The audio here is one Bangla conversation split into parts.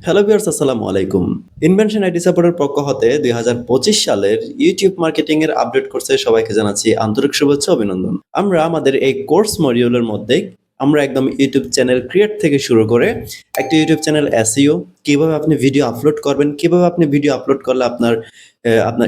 হ্যালো ভিউয়ার্স, আসসালামু আলাইকুম। ইনভেনশন আইটি সাপোর্টের পক্ষ হতে ২০২৫ সালের ইউটিউব মার্কেটিং এর আপডেট কোর্সে সবাইকে জানাচ্ছি আন্তরিক শুভেচ্ছা ও অভিনন্দন। আমরা আমাদের এই কোর্স মডিউলের মধ্যে আমরা একদম ইউটিউব চ্যানেল ক্রিয়েট থেকে শুরু করে একটা ইউটিউব চ্যানেল এসইও, কিভাবে আপনি ভিডিও আপলোড করবেন, কিভাবে আপনি ভিডিও আপলোড করলে আপনার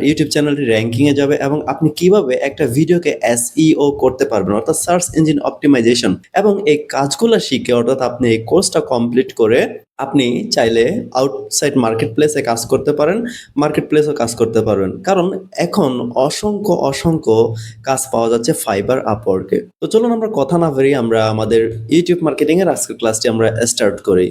ইউটিউব চ্যানেলটি র‍্যাংকিং এ যাবে এবং আপনি কিভাবে একটা ভিডিওকে এসইও করতে পারবেন অর্থাৎ সার্চ ইঞ্জিন অপটিমাইজেশন এবং এই কাজগুলো শিখে অর্থাৎ আপনি এই কোর্সটা কমপ্লিট করে আপনি চাইলে আউটসাইড মার্কেট প্লেসে কাজ করতে পারেন, মার্কেট প্লেসেও কাজ করতে পারবেন। কারণ এখন অসংখ্য কাজ পাওয়া যাচ্ছে ফাইবার, আপওয়ার্কে। তো চলুন আমরা কথা না বাড়িয়ে আমরা আমাদের ইউটিউব মার্কেটিং এর আজকের ক্লাসটি আমরা স্টার্ট করি।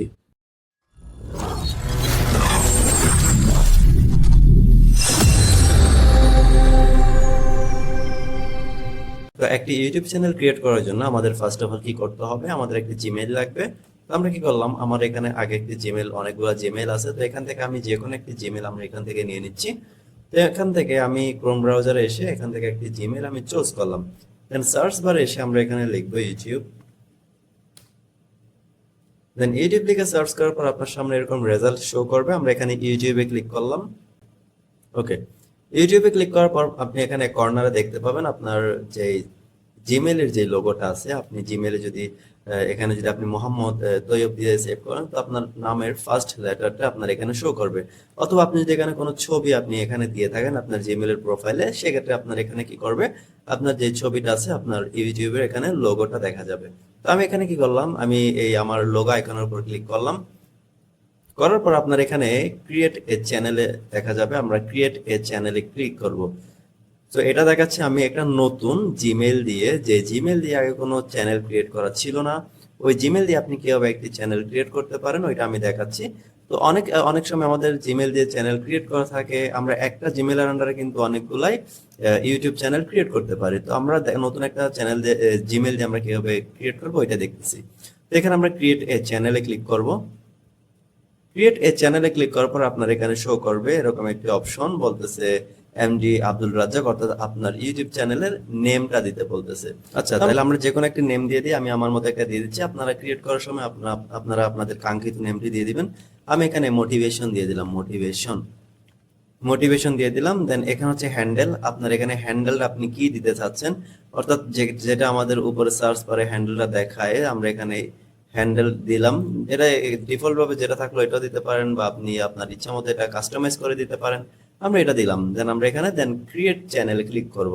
তো একটি ইউটিউব চ্যানেল ক্রিয়েট করার জন্য আমাদের ফার্স্ট অফ অল কি করতে হবে, আমাদের একটি জিমেইল লাগবে। তো আমরা কি করলাম, আমার এখানে আগে একটি জিমেইল, অনেকগুলো জিমেইল আছে। তো এখান থেকে আমি যে কোনো একটি জিমেইল আমরা এখান থেকে নিয়ে নিচ্ছি। তো এখান থেকে আমি ক্রোম ব্রাউজারে এসে এখান থেকে একটি জিমেইল আমি চুজ করলাম। দেন সার্চ বারে এসে আমরা এখানে লিখবো ইউটিউব। দেন ইউটিউব লিখে সার্চ করার পর আপনার সামনে এরকম রেজাল্ট শো করবে। আমরা এখানে ইউটিউবে ক্লিক করলাম। ওকে, ইউটিউবে ক্লিক করার পর আপনি এখানে কর্নারে দেখতে পাবেন আপনার যে জিমেইলের যে লোগোটা আছে। আপনি জিমেইলে যদি এখানে যদি আপনি মোহাম্মদ তৈয়ব দিয়ে সেভ করেন তো আপনার নামের ফার্স্ট লেটারটা আপনার এখানে শো করবে। অথবা আপনি যদি এখানে কোনো ছবি আপনি এখানে দিয়ে থাকেন আপনার জিমেইলের প্রোফাইলে, সেক্ষেত্রে আপনার এখানে কি করবে, আপনার যে ছবিটা আছে আপনার ইউটিউবের এখানে লোগোটা দেখা যাবে। তো আমি এখানে কি করলাম, আমি এই আমার লোগো আইকনের উপর ক্লিক করলাম। করার পর আপনার এখানে ক্রিয়েট এ চ্যানেলে দেখা যাবে, আমরা ক্রিয়েট এ চ্যানেলে ক্লিক করব। তো এটা দেখাচ্ছে আমি একটা নতুন জিমেইল দিয়ে, যে জিমেইল দিয়ে আগে কোনো চ্যানেল ক্রিয়েট করা ছিল না, ওই জিমেইল দিয়ে আপনি কিভাবে একটি চ্যানেল ক্রিয়েট করতে পারেন ওইটা আমি দেখাচ্ছি। তো অনেক সময় আমাদের জিমেইল দিয়ে চ্যানেল ক্রিয়েট করা থাকে, আমরা একটা জিমেইলের আন্ডারে কিন্তু অনেকগুলাই ইউটিউব চ্যানেল ক্রিয়েট করতে পারি। তো আমরা নতুন একটা চ্যানেল দিয়ে জিমেইল দিয়ে আমরা কিভাবে ক্রিয়েট করবো ওইটা দেখতেছি। তো এখানে আমরা ক্রিয়েট এ চ্যানেলে ক্লিক করব। ক্রিয়েট এ চ্যানেলে ক্লিক করার পর আপনার এখানে শো করবে এরকম একটি অপশন, বলতেছে এমডি আব্দুল রাজ্জাক, অর্থাৎ আপনার ইউটিউব চ্যানেলের নেমটা দিতে বলতেছে। আচ্ছা, তাহলে আমরা যে কোনো একটা নেম দিয়ে দিই। আমি আমার মতো একটা দিয়ে দিচ্ছি। আপনারা ক্রিয়েট করার সময় আপনারা আপনাদের কাঙ্ক্ষিত নেমটি দিয়ে দিবেন। আমি এখানে মোটিভেশন দিয়ে দিলাম, মোটিভেশন দিয়ে দিলাম। দেন এখানে হচ্ছে হ্যান্ডেল, আপনার এখানে হ্যান্ডেলটা আপনি কি দিতে চাচ্ছেন, অর্থাৎ যেটা আমাদের উপরে সার্চ বারে হ্যান্ডেলটা দেখায় আমরা এখানে হ্যান্ডেল দিলাম। এটা ডিফল্ট ভাবে যেটা থাকলো এটাও দিতে পারেন বা আপনি আপনার ইচ্ছা মতো এটা কাস্টমাইজ করে দিতে পারেন। আমরা এটা দিলাম। দেন আমরা এখানে ক্রিয়েট চ্যানেলে ক্লিক করব।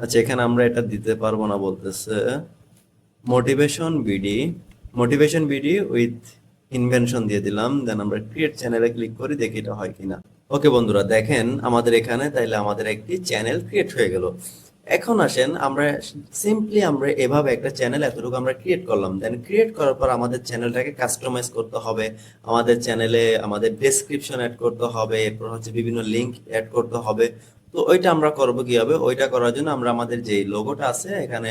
আচ্ছা, এখানে আমরা এটা দিতে পারবো না, বলতেছে মোটিভেশন বিডি উইথ ইনভেনশন দিয়ে দিলাম। দেন আমরা ক্রিয়েট চ্যানেলে ক্লিক করি, দেখি এটা হয় কিনা। ওকে বন্ধুরা, দেখেন আমাদের এখানে তাইলে আমাদের একটি চ্যানেল ক্রিয়েট হয়ে গেল। এখন আসেন আমরা সিম্পলি আমরা এভাবে একটা চ্যানেল এতটুকু আমরা ক্রিয়েট করলাম। দেন ক্রিয়েট করার পর আমাদের চ্যানেলটাকে কাস্টমাইজ করতে হবে। আমাদের চ্যানেলে আমাদের ডেসক্রিপশন অ্যাড করতে হবে, এরপর হচ্ছে বিভিন্ন লিঙ্ক অ্যাড করতে হবে। তো ওইটা আমরা করবো কিভাবে, ওইটা করার জন্য আমরা আমাদের যে লোগোটা আছে এখানে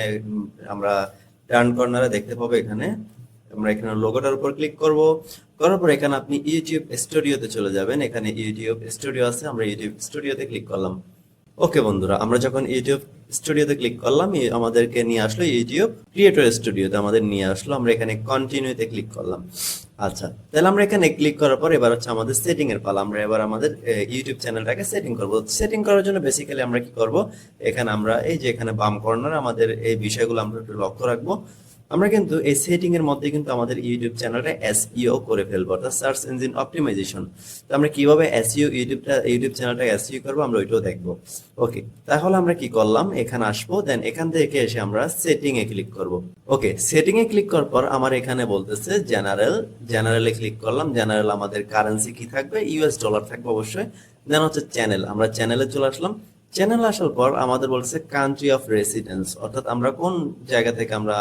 আমরা ডান কর্নারে দেখতে পাবো, এখানে আমরা এখানে লোগোটার উপর ক্লিক করব। করার পর এখানে আপনি ইউটিউব স্টুডিওতে চলে যাবেন। এখানে ইউটিউব স্টুডিও আছে, আমরা ইউটিউব স্টুডিওতে ক্লিক করলাম। ওকে বন্ধুরা, আমরা যখন ইউটিউব স্টুডিওতে ক্লিক করলাম আমাদেরকে নিয়ে আসলো ইউটিউব ক্রিয়েটর স্টুডিওতে, আমাদের নিয়ে আসলো। আমরা এখানে কন্টিনিউতে ক্লিক করলাম। আচ্ছা, তাহলে আমরা এখানে ক্লিক করার পর এবার হচ্ছে আমাদের সেটিং এর পালা। আমরা এবার আমাদের ইউটিউব চ্যানেলটাকে সেটিং করব। সেটিং করার জন্য বেসিক্যালি আমরা কি করব, এখানে আমরা এই যে এখানে বাম কর্নার আমাদের এই বিষয়গুলো আমরা একটু লক্ষ্য রাখবো। আমরা কিন্তু এই সেটিং এর মধ্যে কিন্তু আমাদের ইউটিউব চ্যানেলটা এসইও করে ফেলবো, অর্থাৎ সার্চ ইঞ্জিন অপটিমাইজেশন। তো আমরা কিভাবে এসইও ইউটিউব চ্যানেলটা এসইও করবো আমরা ওইটাও দেখবো। ওকে, তাহলে আমরা কি করলাম, এখানে আসবো। দেন এখান থেকে এসে আমরা সেটিং এ ক্লিক করব। ওকে, সেটিং এ ক্লিক করার পর আমার এখানে বলতেছে জেনারেলে ক্লিক করলাম। জেনারেল আমাদের কারেন্সি কি থাকবে, ইউএস ডলার থাকবে অবশ্যই। দেন হচ্ছে চ্যানেল, আমরা চ্যানেলে চলে আসলাম। চ্যানেল আসার পর আমাদের বলছে কান্ট্রি অফ রেসিডেন্স, অর্থাৎ আমরা কোন জায়গা থেকে আমরা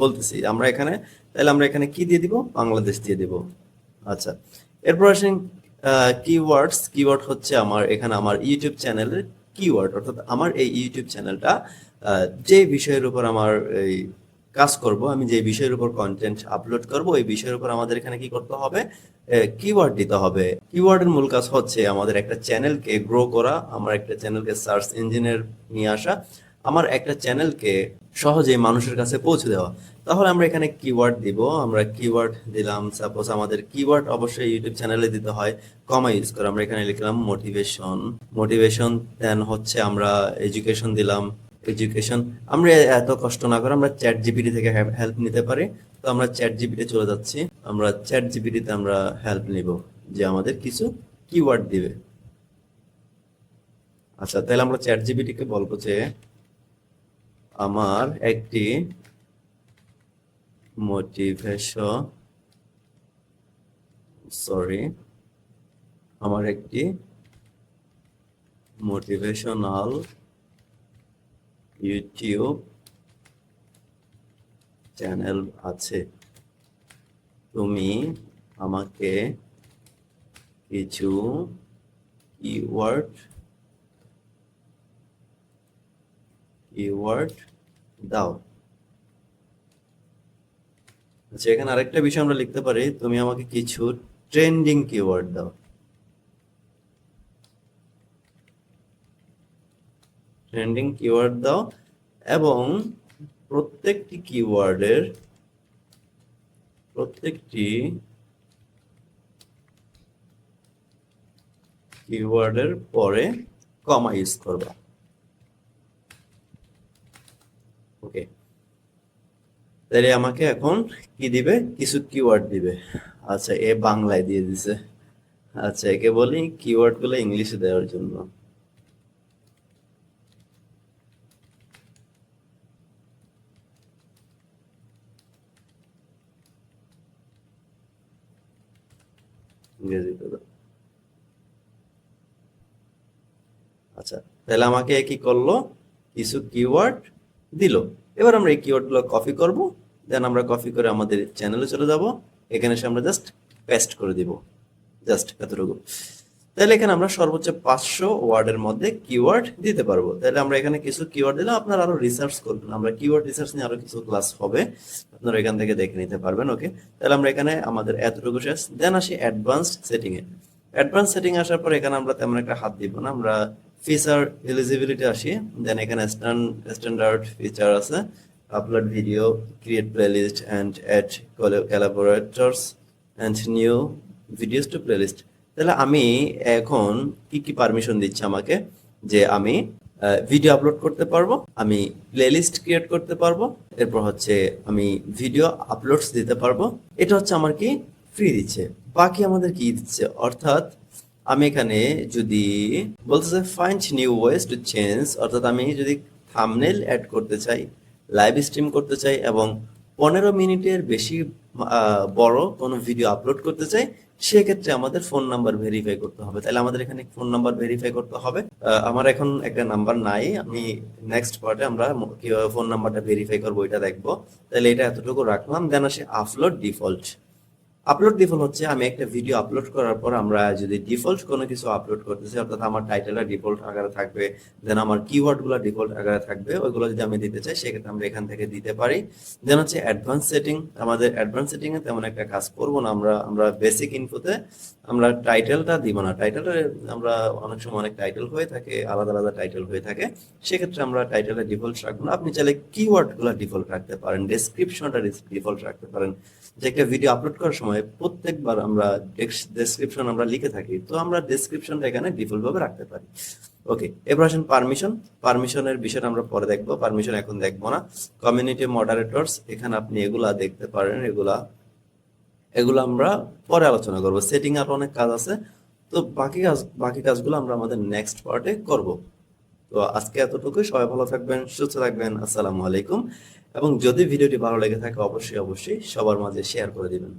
বলতেছি। আমরা এখানে কি দিয়ে দিব, বাংলাদেশ দিয়ে দিব। আচ্ছা, এরপর আসেন কিওয়ার্ড হচ্ছে আমার এখানে আমার ইউটিউব চ্যানেলের কিওয়ার্ড, অর্থাৎ আমার এই ইউটিউব চ্যানেলটা যে বিষয়ের উপর আমার এই কাজ করব, আমি যে বিষয়ের উপর কন্টেন্ট আপলোড করব ওই বিষয়ের উপর আমাদের এখানে কি করতে হবে, কিওয়ার্ড দিতে হবে। কিওয়ার্ডের মূল কাজ হচ্ছে আমাদের একটা চ্যানেলকে গ্রো করা, আমার একটা চ্যানেলকে সার্চ ইঞ্জিনের নিয়ে আসা, আমার একটা চ্যানেলকে সহজে মানুষের কাছে পৌঁছে দেওয়া। তো তাহলে আমরা এখানে কিওয়ার্ড দিব, আমরা কিওয়ার্ড দিলাম। সাপোজ আমাদের কিওয়ার্ড অবশ্যই ইউটিউব চ্যানেলে দিতে হয় কমা ইউজ করে। আমরা এখানে লিখলাম মোটিভেশন, মোটিভেশন, দেন হচ্ছে আমরা এডুকেশন দিলাম, এডুকেশন। আমরা এত কষ্ট না করে আমরা চ্যাট জিপিটি থেকে হেল্প নিতে পারি। তো আমরা চ্যাট জিপিটি চলে যাচ্ছি, আমরা চ্যাট জিপিটিতে আমরা হেল্প নিব যে আমাদের কিছু কিওয়ার্ড দিবে। আচ্ছা, তাহলে আমরা চ্যাট জিপিটিকে বলবো যে আমার একটি মোটিভেশন আমার একটি মোটিভেশনাল ইউটিউব চ্যানেল আছে, তুমি আমাকে কিছু কিওয়ার্ড দাও। আচ্ছা, এখানে আরেকটা বিষয় আমরা লিখতে পারি, তুমি আমাকে কিছু ট্রেন্ডিং কিওয়ার্ড দাও। ট্রেন্ডিং কিওয়ার্ড দাও এবং প্রত্যেকটি কিওয়ার্ডের পরে কমা ইউজ করবা। ওকে, তাহলে আমাকে এখন কি দিবে? কিছু কিওয়ার্ড দিবে। আচ্ছা, এ বাংলায় দিয়ে দিছে। আচ্ছা, একে বলি কিওয়ার্ড গুলো ইংলিশে দেওয়ার জন্য। ইংরেজিতে দাও। আচ্ছা, তাহলে আমাকে কি করলো? কিছু কিওয়ার্ড দিল। এবার আমরা এই কিওয়ার্ড গুলো কপি করব, দেন আমরা কপি করে আমাদের চ্যানেলে চলে যাব। এখানে এসে আমরা জাস্ট পেস্ট করে দিব, জাস্ট এতটুকু। তাহলে এখানে আমরা সর্বোচ্চ 500 ওয়ার্ডের মধ্যে কিওয়ার্ড দিতে পারবো। তাহলে আমরা এখানে কিছু কিওয়ার্ড দিলাম, আপনারা আরো রিসার্চ করবেন। আমরা কিওয়ার্ড রিসার্চ নিয়ে আরো কিছু ক্লাস হবে, আপনারা এখান থেকে দেখে নিতে পারবেন। ওকে, তাহলে আমরা এখানে আমাদের এতটুকু শেষ। দেন আসি অ্যাডভান্সড সেটিং এ। অ্যাডভান্স সেটিং আসার পর এখানে আমরা তেমন একটা হাত দিব না, আমরা ফিচার এলিজিবিলিটি আসি। দেন এখানে স্ট্যান্ডার্ড ফিচার আছে, upload video, create playlist and add collaborators and new videos to playlist. তাহলে আমি এখন কি কি পারমিশন দিচ্ছি আমাকে? যে আমি ভিডিও আপলোড করতে পারবো, আমি প্লেলিস্ট ক্রিয়েট করতে পারবো, এরপর হচ্ছে আমি ভিডিও আপলোডস দিতে পারবো। এটা হচ্ছে আমার কি ফ্রি দিচ্ছে। বাকি আমাদের কি দিচ্ছে? অর্থাৎ আমি এখানে যদি বলতেছে find new ways to change, অর্থাৎ আমি যদি থাম্বনেল অ্যাড করতে চাই, লাইভ স্ট্রিম করতে চাই এবং 15 মিনিটের বেশি বড় কোনো ভিডিও আপলোড করতে চাই, সেক্ষেত্রে আমাদের ফোন নাম্বার ভেরিফাই করতে হবে। তাহলে আমাদের এখানে ফোন নাম্বার ভেরিফাই করতে হবে। আমার এখন একটা নাম্বার নাই, আমি নেক্সট পার্টে আমরা কিভাবে ফোন নাম্বারটা ভেরিফাই করবো এটা দেখবো। তাহলে এটা এতটুকু রাখলাম। দেন আসে আপলোড ডিফল্ট। আপলোড ডিফল্ট হচ্ছে আমি একটা ভিডিও আপলোড করার পর আমরা যদি ডিফল্ট কোনো কিছু আপলোড করতেছি, অর্থাৎ আমার টাইটেলটা ডিফল্ট আকারে থাকবে, দেন আমার কিওয়ার্ড গুলো ডিফল্ট আকারে থাকবে, ওইগুলো যদি আমি দিতে চাই সেক্ষেত্রে আমরা এখান থেকে দিতে পারি। দেন হচ্ছে অ্যাডভান্স সেটিং। আমাদের অ্যাডভান্স সেটিং এ তেমন একটা কাজ করব না, আমরা বেসিক ইনফোতে আমরা টাইটেলটা দিব না। টাইটেলটা আমরা অনেক সময় অনেক টাইটেল হয়ে থাকে, আলাদা আলাদা টাইটেল হয়ে থাকে, সেক্ষেত্রে আমরা টাইটেলটা ডিফল্ট রাখবো না। আপনি চাইলে কিওয়ার্ড গুলো ডিফল্ট রাখতে পারেন, ডেসক্রিপশনটা ডিফল্ট রাখতে পারেন। যে একটা ভিডিও আপলোড করার সময় প্রত্যেকবার আমরা ডেসক্রিপশন আমরা লিখে থাকি, তো আমরা ডেসক্রিপশনটা এখানে ডিফল্ট ভাবে রাখতে পারি। ওকে, এবার আসেন পারমিশন। পারমিশনের বিষয়টা আমরা পরে দেখবো, পারমিশন এখন দেখবো না। কমিউনিটি মডারেটরস, এখানে আপনি এগুলা দেখতে পারেন, এগুলা আমরা পরে আলোচনা করব। সেটিং আর অনেক কাজ আছে, তো বাকি কাজগুলো আমরা আমাদের নেক্সট পার্টে করব। তো আজকে এতটুকুই। সবাই ভালো থাকবেন, সুস্থ থাকবেন। আসসালামু আলাইকুম। এবং যদি ভিডিওটি ভালো লেগে থাকে অবশ্যই সবার মাঝে শেয়ার করে দিবেন।